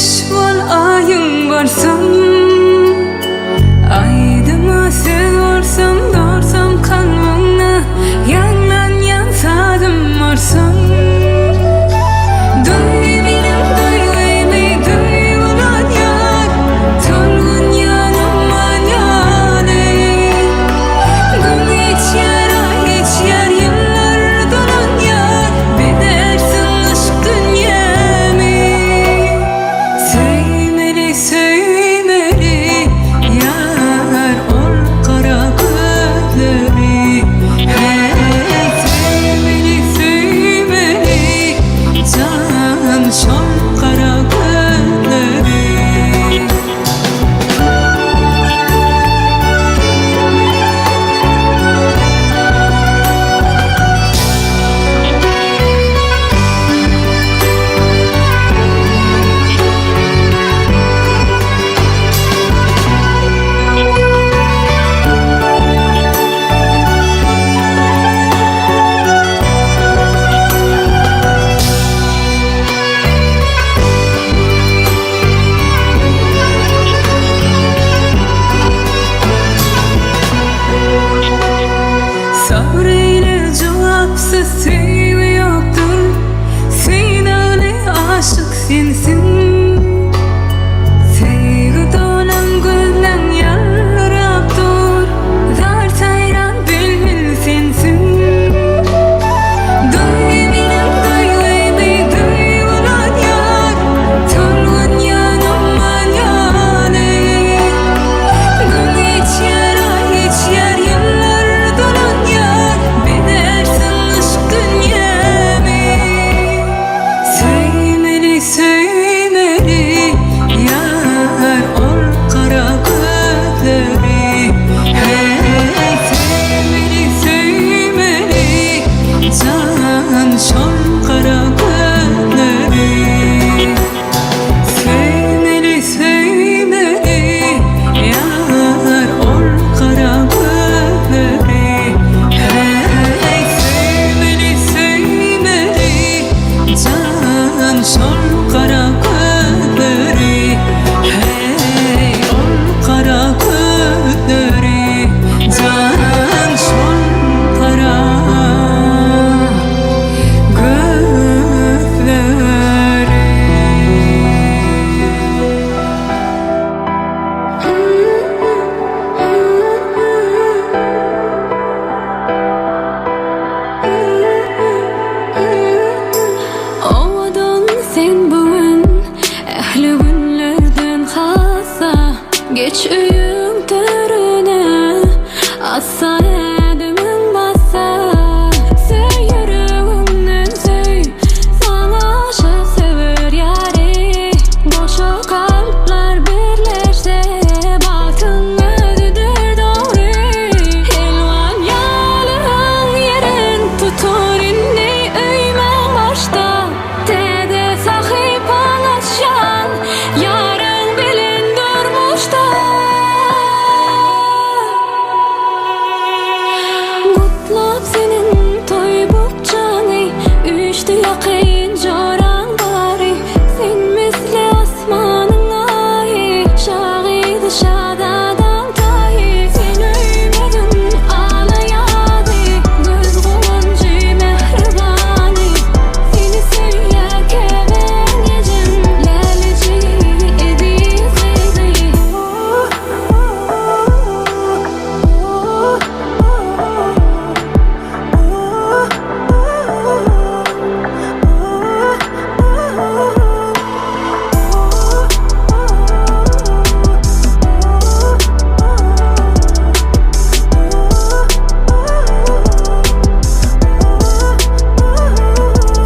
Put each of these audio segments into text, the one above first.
güneş var, ayın varsam, aydıma sen varsam, dorsam kalbimne yandan yansadım varsam. Sabreyle cevapsız sevgi yoktur, sen öyle aşık sensin. Sevgi dolan gözden yarab dur, zar sayran bilmil sensin. Duy benim duyguyu duygulan yar, tolgun yanıma yani. Gün geçer ay geçer yıllar dolan yar, bedersin aşk dünyamı. Sevmeli sevmeli yar ol kara gözleri. Hey sevmeli sevmeli can şol kara gözleri. Sevmeli sevmeli yar ol kara gözleri. Hey sevmeli sevmeli can şol kara gözleri. Hey ol kara gözleri, can şol kara Ovadan sen bugün ehli günlerden hassa, geç uyum törüne assa edimin bassa. Söy yüreğimden söy, sana aşık sever yari. Boşa kalpler birleşse, bakın ödüdür doğru. Elvan yalın yerin tutur inni öymen başta. Tede sahip alaşan, yarın bilin durmuşta. Kutlap senin toy bukçanı, üçtü yakayın joran bari. Sen misli asmanın ayı, şahidi şadadan tayı. Sen öymedin ağlayadı, göz kuluncu mehribani. Seni söyleyerken gecem, lalici edi kıydı.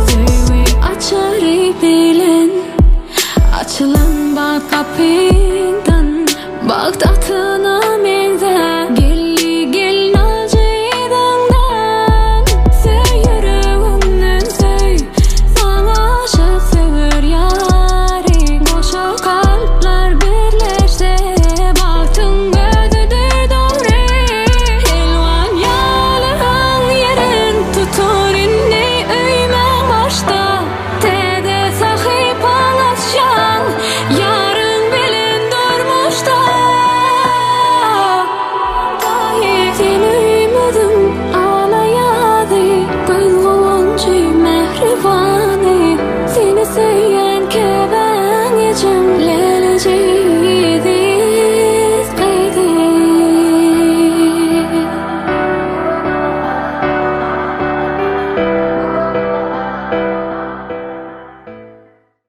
Sevgi açar bilen, açılan bak kapından, Bagdat'ın